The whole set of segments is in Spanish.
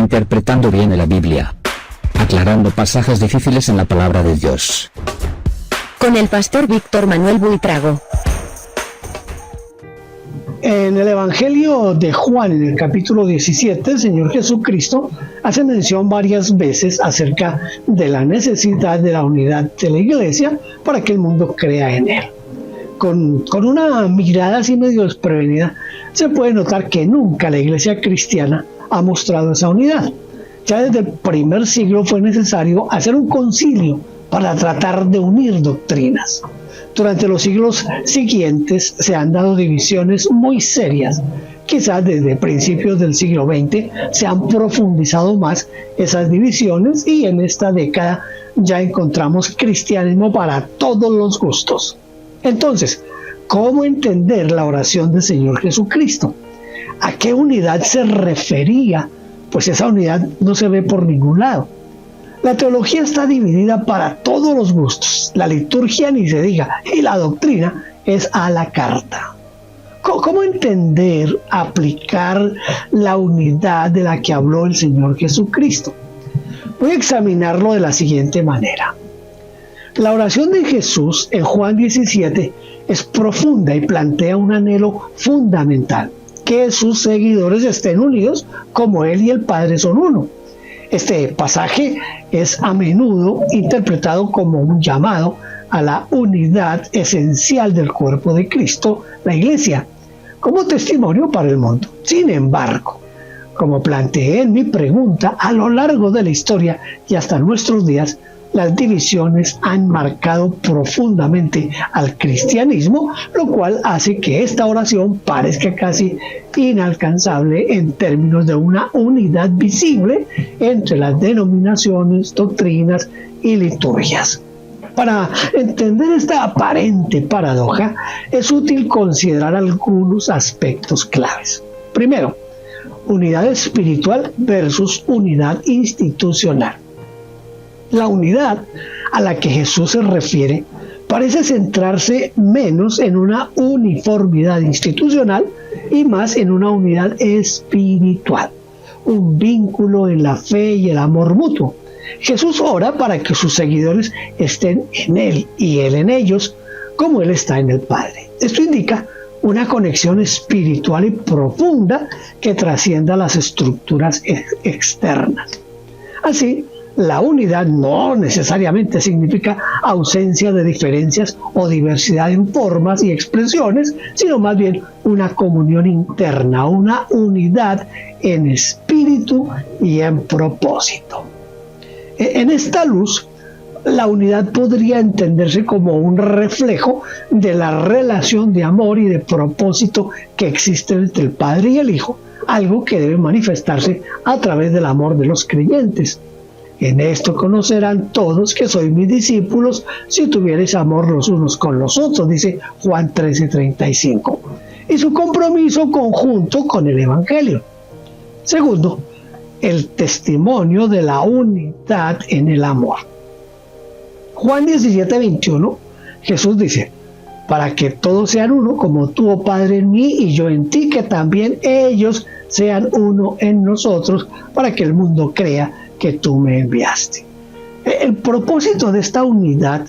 Interpretando bien la Biblia, aclarando pasajes difíciles en la palabra de Dios. Con el pastor Víctor Manuel Buitrago. En el Evangelio de Juan, en el capítulo 17, el Señor Jesucristo hace mención varias veces acerca de la necesidad de la unidad de la iglesia para que el mundo crea en Él. Con una mirada así medio desprevenida, se puede notar que nunca la iglesia cristiana ha mostrado esa unidad. Ya desde el primer siglo fue necesario hacer un concilio para tratar de unir doctrinas. Durante los siglos siguientes se han dado divisiones muy serias. Quizás desde principios del siglo XX se han profundizado más esas divisiones y en esta década ya encontramos cristianismo para todos los gustos. Entonces, ¿cómo entender la oración del Señor Jesucristo? ¿A qué unidad se refería? Pues esa unidad no se ve por ningún lado. La teología está dividida para todos los gustos, la liturgia ni se diga, y la doctrina es a la carta. ¿Cómo entender, aplicar la unidad de la que habló el Señor Jesucristo? Voy a examinarlo de la siguiente manera. La oración de Jesús en Juan 17 es profunda y plantea un anhelo fundamental, que sus seguidores estén unidos como Él y el Padre son uno. Este pasaje es a menudo interpretado como un llamado a la unidad esencial del cuerpo de Cristo, la Iglesia, como testimonio para el mundo. Sin embargo, como planteé en mi pregunta, a lo largo de la historia y hasta nuestros días, las divisiones han marcado profundamente al cristianismo, lo cual hace que esta oración parezca casi inalcanzable en términos de una unidad visible entre las denominaciones, doctrinas y liturgias. Para entender esta aparente paradoja, es útil considerar algunos aspectos claves. Primero, unidad espiritual versus unidad institucional. La unidad a la que Jesús se refiere parece centrarse menos en una uniformidad institucional y más en una unidad espiritual, un vínculo en la fe y el amor mutuo. Jesús ora para que sus seguidores estén en Él y Él en ellos, como Él está en el Padre. Esto indica una conexión espiritual y profunda que trascienda las estructuras externas. Así, la unidad no necesariamente significa ausencia de diferencias o diversidad en formas y expresiones, sino más bien una comunión interna, una unidad en espíritu y en propósito. En esta luz, la unidad podría entenderse como un reflejo de la relación de amor y de propósito que existe entre el Padre y el Hijo, algo que debe manifestarse a través del amor de los creyentes. En esto conocerán todos que sois mis discípulos si tuviereis amor los unos con los otros, dice Juan 13:35. Y su compromiso conjunto con el Evangelio. Segundo, el testimonio de la unidad en el amor. Juan 17:21, Jesús dice: para que todos sean uno, como tú, oh Padre, en mí y yo en ti, que también ellos sean uno en nosotros, para que el mundo crea que tú me enviaste. El propósito de esta unidad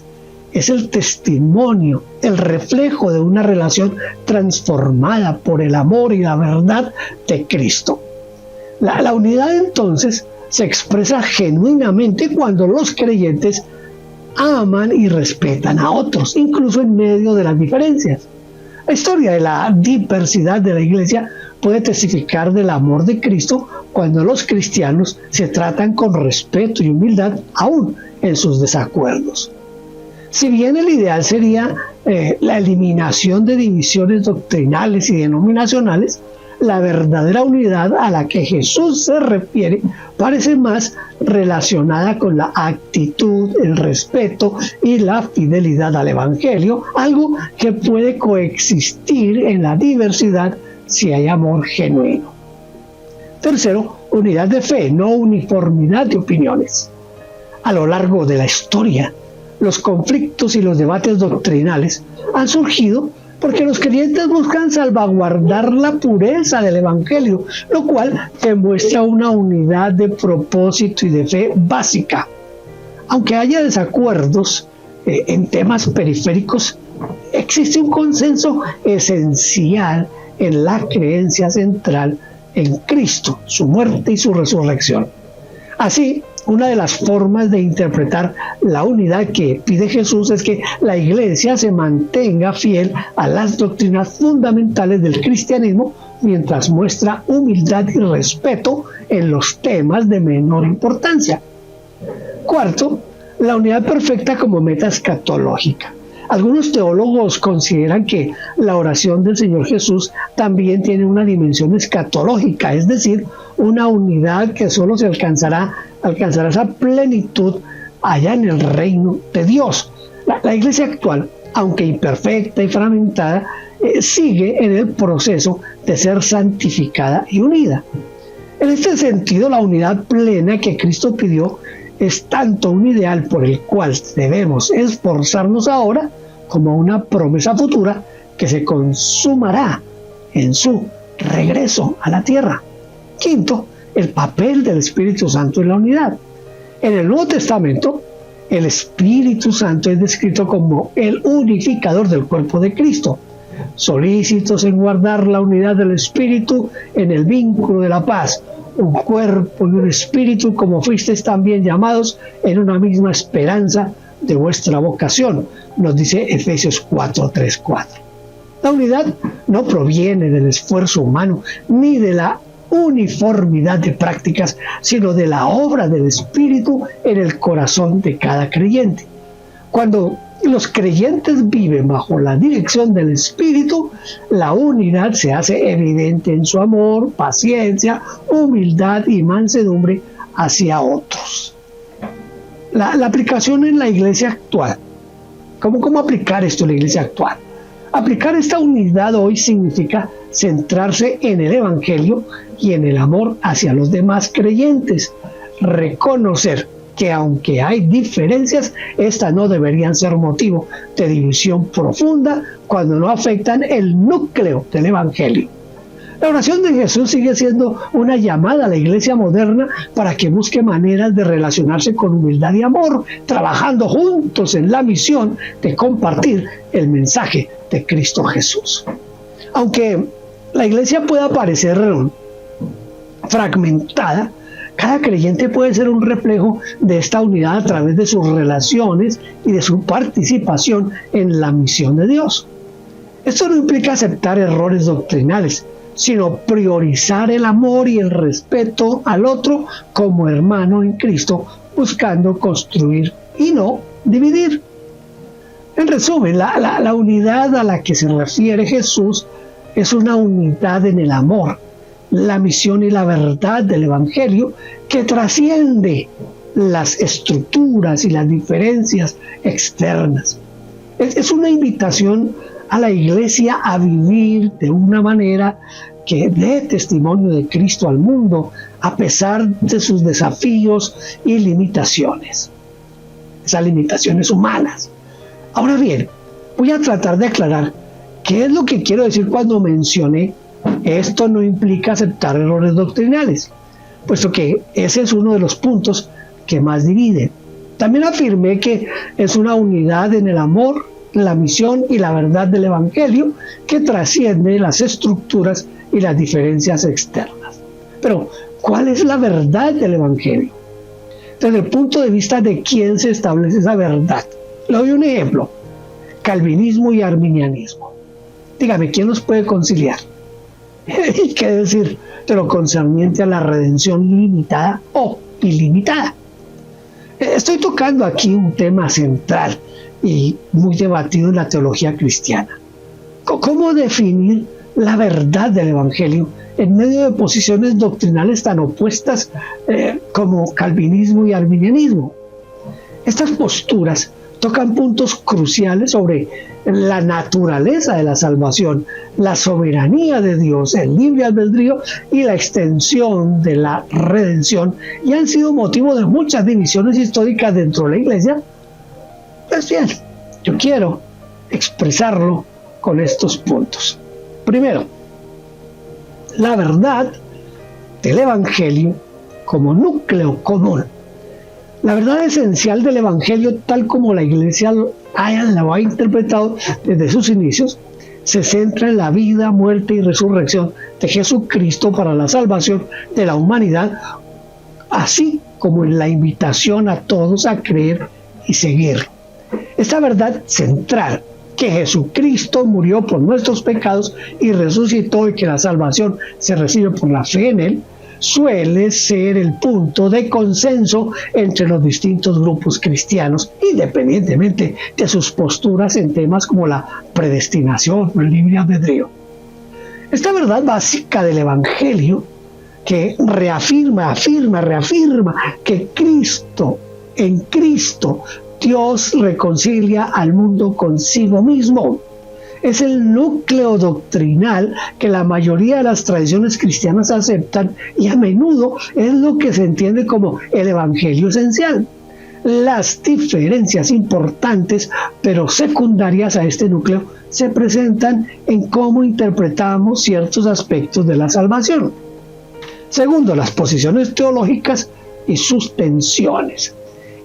es el testimonio, el reflejo de una relación transformada por el amor y la verdad de Cristo. La unidad entonces se expresa genuinamente cuando los creyentes aman y respetan a otros, incluso en medio de las diferencias. La historia de la diversidad de la Iglesia puede testificar del amor de Cristo cuando los cristianos se tratan con respeto y humildad aún en sus desacuerdos. Si bien el ideal sería la eliminación de divisiones doctrinales y denominacionales, la verdadera unidad a la que Jesús se refiere parece más relacionada con la actitud, el respeto y la fidelidad al Evangelio, algo que puede coexistir en la diversidad si hay amor genuino. Tercero, unidad de fe, no uniformidad de opiniones. A lo largo de la historia, los conflictos y los debates doctrinales han surgido porque los creyentes buscan salvaguardar la pureza del Evangelio, lo cual demuestra una unidad de propósito y de fe básica. Aunque haya desacuerdos en temas periféricos, existe un consenso esencial en la creencia central en Cristo, su muerte y su resurrección. Así, una de las formas de interpretar la unidad que pide Jesús es que la Iglesia se mantenga fiel a las doctrinas fundamentales del cristianismo mientras muestra humildad y respeto en los temas de menor importancia. Cuarto, la unidad perfecta como meta escatológica. Algunos teólogos consideran que la oración del Señor Jesús también tiene una dimensión escatológica, es decir, una unidad que solo se alcanzará esa plenitud allá en el reino de Dios. La iglesia actual, aunque imperfecta y fragmentada, sigue en el proceso de ser santificada y unida. En este sentido, la unidad plena que Cristo pidió es tanto un ideal por el cual debemos esforzarnos ahora como una promesa futura que se consumará en su regreso a la tierra. Quinto, el papel del Espíritu Santo en la unidad. En el Nuevo Testamento, el Espíritu Santo es descrito como el unificador del cuerpo de Cristo, solícitos en guardar la unidad del Espíritu en el vínculo de la paz, un cuerpo y un espíritu, como fuisteis también llamados en una misma esperanza de vuestra vocación, nos dice Efesios 4:3-4. La unidad no proviene del esfuerzo humano ni de la uniformidad de prácticas, sino de la obra del Espíritu en el corazón de cada creyente. Cuando los creyentes viven bajo la dirección del Espíritu, la unidad se hace evidente en su amor, paciencia, humildad y mansedumbre hacia otros. La aplicación en la iglesia actual. ¿Cómo aplicar esto en la iglesia actual? Aplicar esta unidad hoy significa centrarse en el Evangelio y en el amor hacia los demás creyentes. Reconocer que aunque hay diferencias, estas no deberían ser motivo de división profunda cuando no afectan el núcleo del Evangelio. La oración de Jesús sigue siendo una llamada a la iglesia moderna para que busque maneras de relacionarse con humildad y amor, trabajando juntos en la misión de compartir el mensaje de Cristo Jesús. Aunque la iglesia pueda parecer fragmentada, cada creyente puede ser un reflejo de esta unidad a través de sus relaciones y de su participación en la misión de Dios. Esto no implica aceptar errores doctrinales, sino priorizar el amor y el respeto al otro como hermano en Cristo, buscando construir y no dividir. En resumen, la unidad a la que se refiere Jesús es una unidad en el amor, la misión y la verdad del Evangelio que trasciende las estructuras y las diferencias externas. Es una invitación a la iglesia a vivir de una manera que dé testimonio de Cristo al mundo a pesar de sus desafíos y limitaciones, esas limitaciones humanas. Ahora bien, voy a tratar de aclarar qué es lo que quiero decir cuando mencioné esto no implica aceptar errores doctrinales, puesto que ese es uno de los puntos que más dividen. También afirmé que es una unidad en el amor, la misión y la verdad del Evangelio que trasciende las estructuras y las diferencias externas. Pero, ¿cuál es la verdad del Evangelio? Desde el punto de vista de quién se establece esa verdad. Le doy un ejemplo: calvinismo y arminianismo. Dígame, ¿quién los puede conciliar? ¿Y qué decir de lo concerniente a la redención limitada o ilimitada? Estoy tocando aquí un tema central y muy debatido en la teología cristiana. ¿Cómo definir la verdad del Evangelio en medio de posiciones doctrinales tan opuestas como calvinismo y arminianismo? Estas posturas tocan puntos cruciales sobre la naturaleza de la salvación, la soberanía de Dios, el libre albedrío y la extensión de la redención, y han sido motivo de muchas divisiones históricas dentro de la iglesia. Pues bien, yo quiero expresarlo con estos puntos. Primero, la verdad del Evangelio como núcleo común. La verdad esencial del Evangelio, tal como la Iglesia lo ha interpretado desde sus inicios, se centra en la vida, muerte y resurrección de Jesucristo para la salvación de la humanidad, así como en la invitación a todos a creer y seguirlo. Esta verdad central, que Jesucristo murió por nuestros pecados y resucitó y que la salvación se recibe por la fe en Él, suele ser el punto de consenso entre los distintos grupos cristianos, independientemente de sus posturas en temas como la predestinación o el libre albedrío. Esta verdad básica del Evangelio, que reafirma que en Cristo, Dios reconcilia al mundo consigo mismo, es el núcleo doctrinal que la mayoría de las tradiciones cristianas aceptan y a menudo es lo que se entiende como el Evangelio esencial. Las diferencias importantes pero secundarias a este núcleo se presentan en cómo interpretamos ciertos aspectos de la salvación. Segundo, las posiciones teológicas y sus tensiones.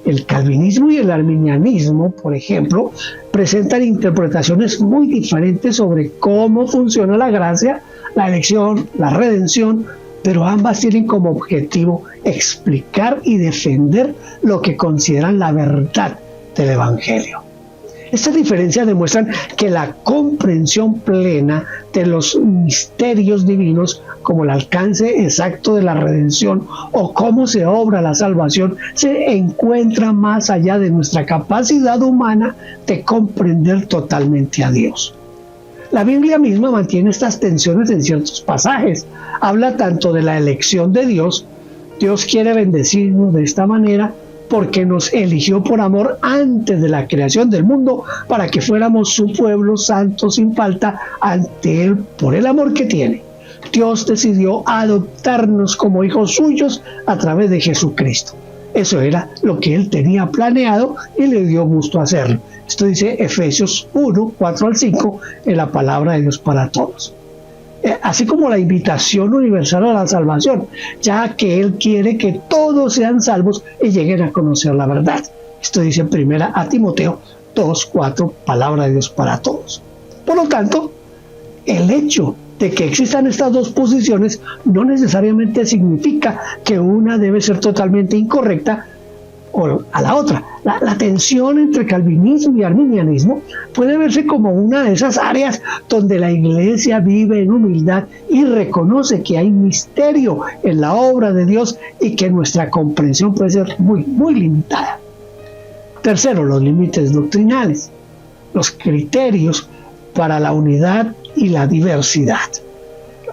El calvinismo y el arminianismo, por ejemplo, presentan interpretaciones muy diferentes sobre cómo funciona la gracia, la elección, la redención, pero ambas tienen como objetivo explicar y defender lo que consideran la verdad del Evangelio. Estas diferencias demuestran que la comprensión plena de los misterios divinos, como el alcance exacto de la redención o cómo se obra la salvación, se encuentra más allá de nuestra capacidad humana de comprender totalmente a Dios. La Biblia misma mantiene estas tensiones en ciertos pasajes. Habla tanto de la elección de Dios. Dios quiere bendecirnos de esta manera porque nos eligió por amor antes de la creación del mundo para que fuéramos su pueblo santo sin falta ante Él por el amor que tiene. Dios decidió adoptarnos como hijos suyos a través de Jesucristo. Eso era lo que Él tenía planeado y le dio gusto hacerlo. Esto dice Efesios 1, 4 al 5 en la palabra de Dios para todos. Así como la invitación universal a la salvación, ya que Él quiere que todos sean salvos y lleguen a conocer la verdad. Esto dice primera a Timoteo 2, 4, palabra de Dios para todos. Por lo tanto, el hecho de que existan estas dos posiciones no necesariamente significa que una debe ser totalmente incorrecta o a la otra. La tensión entre calvinismo y arminianismo puede verse como una de esas áreas donde la Iglesia vive en humildad y reconoce que hay misterio en la obra de Dios y que nuestra comprensión puede ser muy, muy limitada. Tercero, los límites doctrinales, los criterios para la unidad y la diversidad.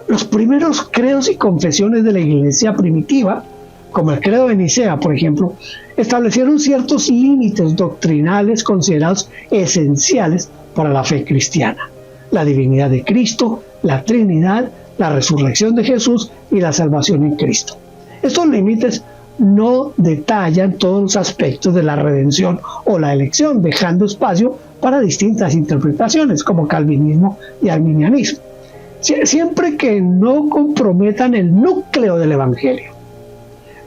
Los primeros credos y confesiones de la Iglesia primitiva, como el credo de Nicea, por ejemplo, establecieron ciertos límites doctrinales considerados esenciales para la fe cristiana: la divinidad de Cristo, la Trinidad, la resurrección de Jesús y la salvación en Cristo. Estos límites no detallan todos los aspectos de la redención o la elección, dejando espacio para distintas interpretaciones, como calvinismo y arminianismo, siempre que no comprometan el núcleo del Evangelio.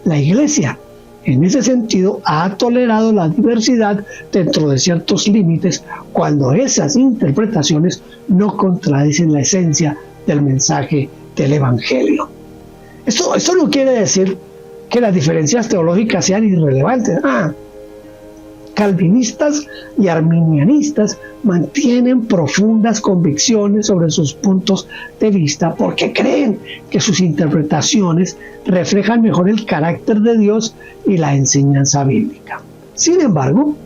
La Iglesia, en ese sentido, ha tolerado la diversidad dentro de ciertos límites cuando esas interpretaciones no contradicen la esencia del mensaje del Evangelio. Esto no quiere decir que las diferencias teológicas sean irrelevantes. Calvinistas y arminianistas mantienen profundas convicciones sobre sus puntos de vista porque creen que sus interpretaciones reflejan mejor el carácter de Dios y la enseñanza bíblica. Sin embargo,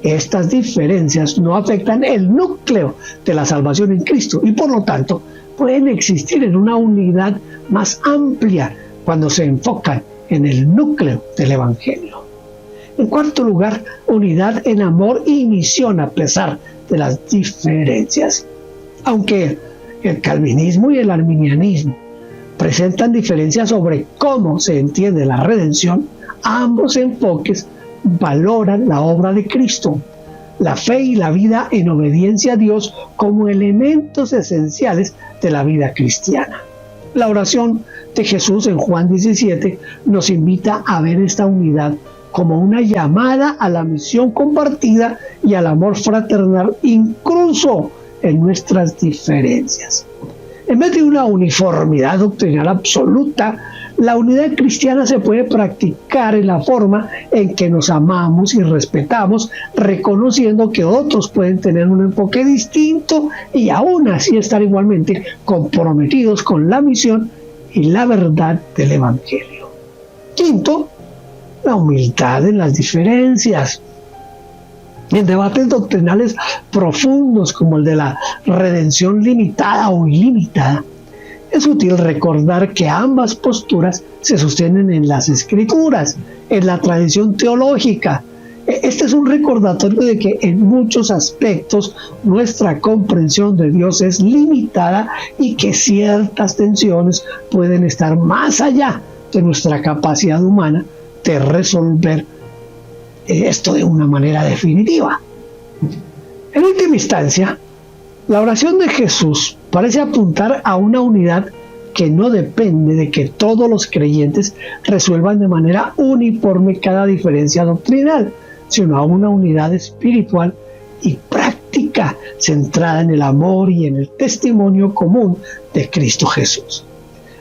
estas diferencias no afectan el núcleo de la salvación en Cristo y por lo tanto pueden existir en una unidad más amplia cuando se enfocan en el núcleo del Evangelio. En cuarto lugar, unidad en amor y misión a pesar de las diferencias. Aunque el calvinismo y el arminianismo presentan diferencias sobre cómo se entiende la redención, ambos enfoques valoran la obra de Cristo, la fe y la vida en obediencia a Dios como elementos esenciales de la vida cristiana. La oración de Jesús en Juan 17 nos invita a ver esta unidad como una llamada a la misión compartida y al amor fraternal, incluso en nuestras diferencias. En vez de una uniformidad doctrinal absoluta, la unidad cristiana se puede practicar en la forma en que nos amamos y respetamos, reconociendo que otros pueden tener un enfoque distinto y aún así estar igualmente comprometidos con la misión y la verdad del Evangelio. Quinto, la humildad en las diferencias. En debates doctrinales profundos como el de la redención limitada o ilimitada, es útil recordar que ambas posturas se sostienen en las Escrituras, en la tradición teológica. Este es un recordatorio de que en muchos aspectos nuestra comprensión de Dios es limitada y que ciertas tensiones pueden estar más allá de nuestra capacidad humana de resolver esto de una manera definitiva. En última instancia, la oración de Jesús parece apuntar a una unidad que no depende de que todos los creyentes resuelvan de manera uniforme cada diferencia doctrinal, sino a una unidad espiritual y práctica centrada en el amor y en el testimonio común de Cristo Jesús.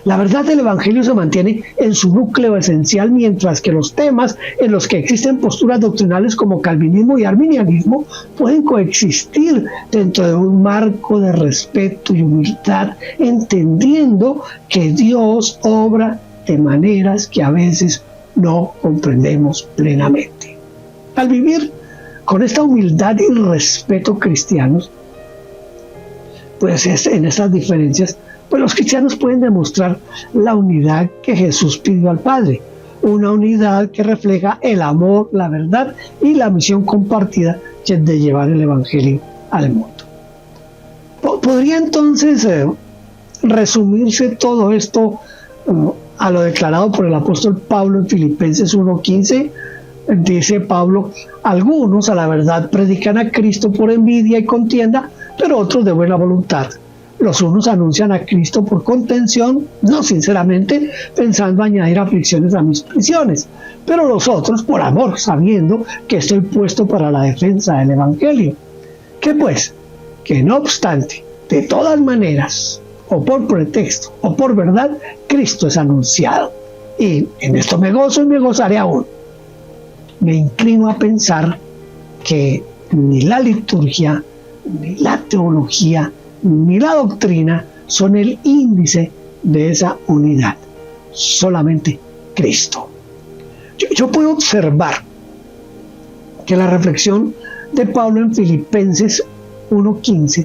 La verdad del Evangelio se mantiene en su núcleo esencial, mientras que los temas en los que existen posturas doctrinales como calvinismo y arminianismo pueden coexistir dentro de un marco de respeto y humildad, entendiendo que Dios obra de maneras que a veces no comprendemos plenamente. Al vivir con esta humildad y respeto cristianos, pues en estas diferencias, pues los cristianos pueden demostrar la unidad que Jesús pidió al Padre, una unidad que refleja el amor, la verdad y la misión compartida de llevar el Evangelio al mundo. ¿Podría entonces resumirse todo esto a lo declarado por el apóstol Pablo en Filipenses 1:15? Dice Pablo: algunos a la verdad predican a Cristo por envidia y contienda, pero otros de buena voluntad. Los unos anuncian a Cristo por contención, no sinceramente, pensando añadir aflicciones a mis prisiones, pero los otros por amor, sabiendo que estoy puesto para la defensa del Evangelio. ¿Qué pues? Que no obstante, de todas maneras, o por pretexto o por verdad, Cristo es anunciado. Y en esto me gozo y me gozaré aún. Me inclino a pensar que ni la liturgia, ni la teología, ni la doctrina son el índice de esa unidad, solamente Cristo. Yo puedo observar que la reflexión de Pablo en Filipenses 1:15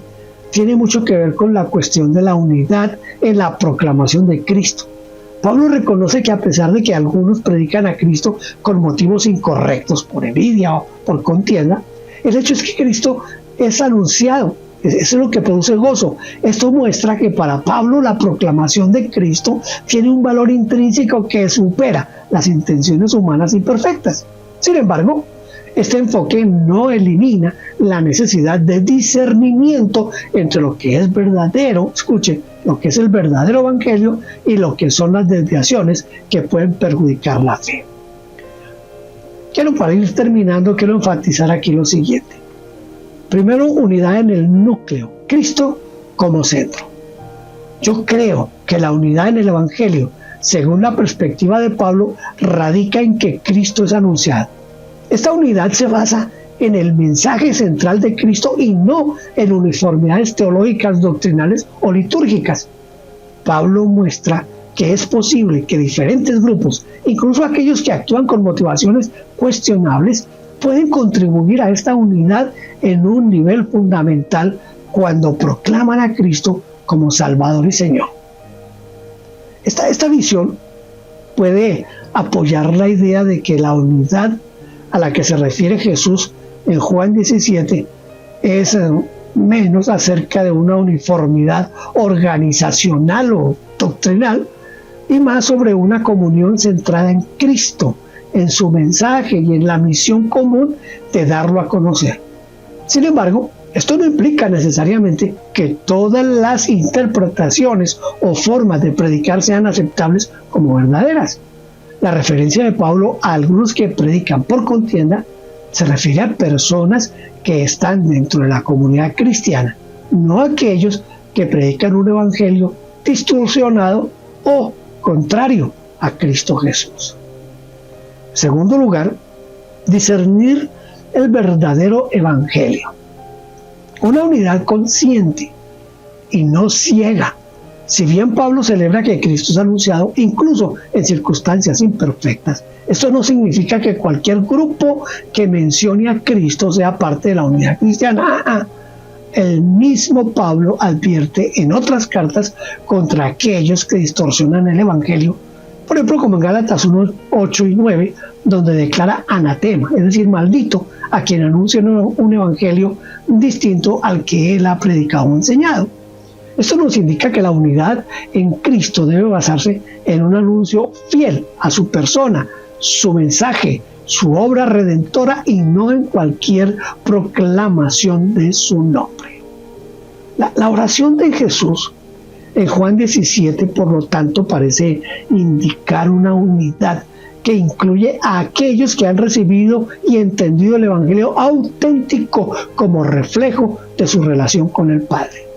tiene mucho que ver con la cuestión de la unidad en la proclamación de Cristo. Pablo reconoce que a pesar de que algunos predican a Cristo con motivos incorrectos, por envidia o por contienda, el hecho es que Cristo es anunciado. Eso es lo que produce gozo. Esto muestra que para Pablo la proclamación de Cristo tiene un valor intrínseco que supera las intenciones humanas imperfectas. Sin embargo, este enfoque no elimina la necesidad de discernimiento entre lo que es verdadero, escuche, lo que es el verdadero evangelio y lo que son las desviaciones que pueden perjudicar la fe. Para ir terminando, quiero enfatizar aquí lo siguiente. Primero, unidad en el núcleo, Cristo como centro. Yo creo que la unidad en el Evangelio, según la perspectiva de Pablo, radica en que Cristo es anunciado. Esta unidad se basa en el mensaje central de Cristo y no en uniformidades teológicas, doctrinales o litúrgicas. Pablo muestra que es posible que diferentes grupos, incluso aquellos que actúan con motivaciones cuestionables, pueden contribuir a esta unidad en un nivel fundamental cuando proclaman a Cristo como Salvador y Señor. Esta visión puede apoyar la idea de que la unidad a la que se refiere Jesús en Juan 17 es menos acerca de una uniformidad organizacional o doctrinal y más sobre una comunión centrada en Cristo, en su mensaje y en la misión común de darlo a conocer. Sin embargo, esto no implica necesariamente que todas las interpretaciones o formas de predicar sean aceptables como verdaderas. La referencia de Pablo a algunos que predican por contienda se refiere a personas que están dentro de la comunidad cristiana, no a aquellos que predican un evangelio distorsionado o contrario a Cristo Jesús. En segundo lugar, discernir el verdadero evangelio. Una unidad consciente y no ciega. Si bien Pablo celebra que Cristo es anunciado incluso en circunstancias imperfectas, esto no significa que cualquier grupo que mencione a Cristo sea parte de la unidad cristiana. El mismo Pablo advierte en otras cartas contra aquellos que distorsionan el evangelio, por ejemplo como en Gálatas 1, 8 y 9, donde declara anatema, es decir, maldito a quien anuncia un evangelio distinto al que él ha predicado o enseñado. Esto nos indica que la unidad en Cristo debe basarse en un anuncio fiel a su persona, su mensaje, su obra redentora y no en cualquier proclamación de su nombre. La oración de Jesús en Juan 17, por lo tanto, parece indicar una unidad que incluye a aquellos que han recibido y entendido el evangelio auténtico como reflejo de su relación con el Padre.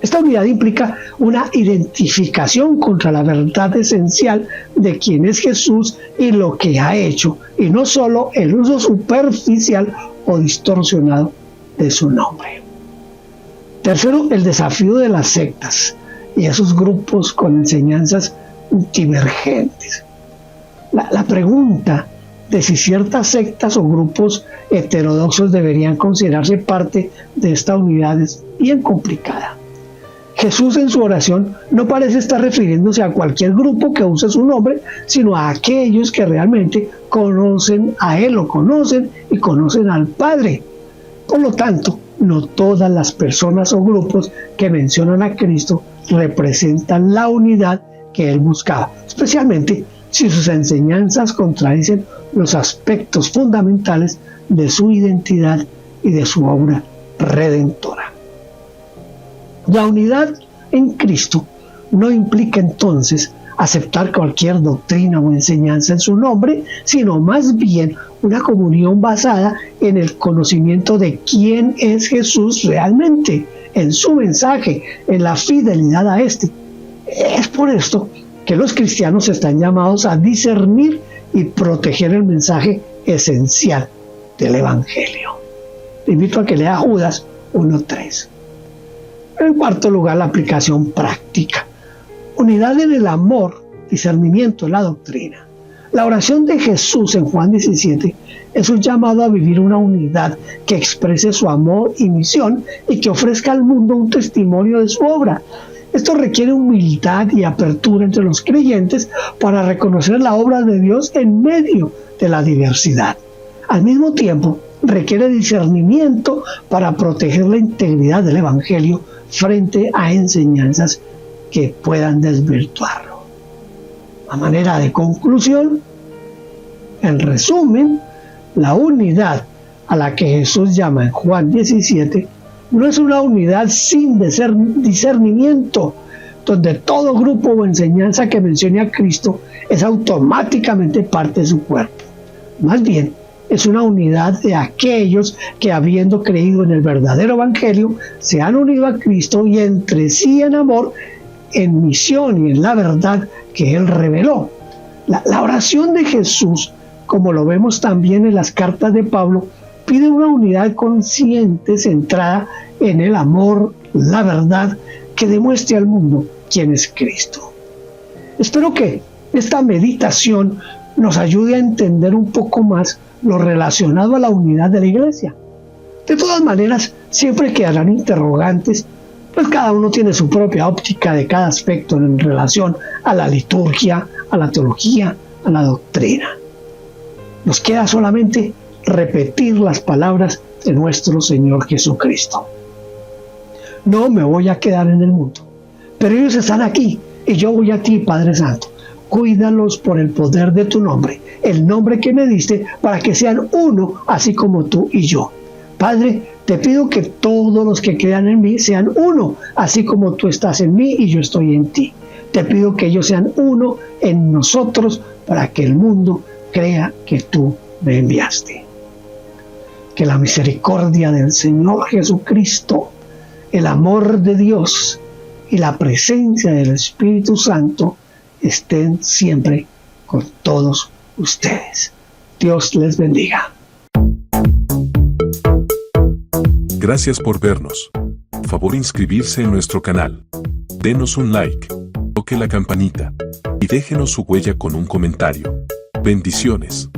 Esta unidad implica una identificación contra la verdad esencial de quién es Jesús y lo que ha hecho, y no solo el uso superficial o distorsionado de su nombre. Tercero, el desafío de las sectas y esos grupos con enseñanzas divergentes. La pregunta de si ciertas sectas o grupos heterodoxos deberían considerarse parte de esta unidad es bien complicada. Jesús en su oración no parece estar refiriéndose a cualquier grupo que use su nombre, sino a aquellos que realmente conocen a Él, lo conocen y conocen al Padre. Por lo tanto, no todas las personas o grupos que mencionan a Cristo representan la unidad que Él buscaba, especialmente si sus enseñanzas contradicen los aspectos fundamentales de su identidad y de su obra redentora. La unidad en Cristo no implica entonces aceptar cualquier doctrina o enseñanza en su nombre, sino más bien una comunión basada en el conocimiento de quién es Jesús realmente, en su mensaje, en la fidelidad a este. Es por esto que los cristianos están llamados a discernir y proteger el mensaje esencial del Evangelio. Te invito a que lea Judas 1:3. En cuarto lugar, la aplicación práctica. Unidad en el amor, discernimiento en la doctrina. La oración de Jesús en Juan 17 es un llamado a vivir una unidad que exprese su amor y misión y que ofrezca al mundo un testimonio de su obra. Esto requiere humildad y apertura entre los creyentes para reconocer la obra de Dios en medio de la diversidad. Al mismo tiempo, requiere discernimiento para proteger la integridad del Evangelio frente a enseñanzas que puedan desvirtuarlo. A manera de conclusión, en resumen, la unidad a la que Jesús llama en Juan 17 no es una unidad sin discernimiento, donde todo grupo o enseñanza que mencione a Cristo es automáticamente parte de su cuerpo. Más bien, es una unidad de aquellos que, habiendo creído en el verdadero evangelio, se han unido a Cristo y entre sí en amor, en misión y en la verdad que Él reveló. La oración de Jesús, como lo vemos también en las cartas de Pablo, pide una unidad consciente centrada en el amor, la verdad, que demuestre al mundo quién es Cristo. Espero que esta meditación nos ayude a entender un poco más lo relacionado a la unidad de la iglesia. De todas maneras, siempre quedarán interrogantes, pues cada uno tiene su propia óptica de cada aspecto en relación a la liturgia, a la teología, a la doctrina. Nos queda solamente repetir las palabras de nuestro Señor Jesucristo. No me voy a quedar en el mundo, pero ellos están aquí y yo voy a ti, Padre Santo. Cuídalos por el poder de tu nombre, el nombre que me diste, para que sean uno, así como tú y yo. Padre, Te pido que todos los que crean en mí sean uno, así como tú estás en mí y yo estoy en ti. Te pido que ellos sean uno en nosotros para que el mundo crea que tú me enviaste. Que la misericordia del Señor Jesucristo, el amor de Dios y la presencia del Espíritu Santo estén siempre con todos ustedes. Dios les bendiga. Gracias por vernos. Favor inscribirse en nuestro canal. Denos un like, toque la campanita y déjenos su huella con un comentario. Bendiciones.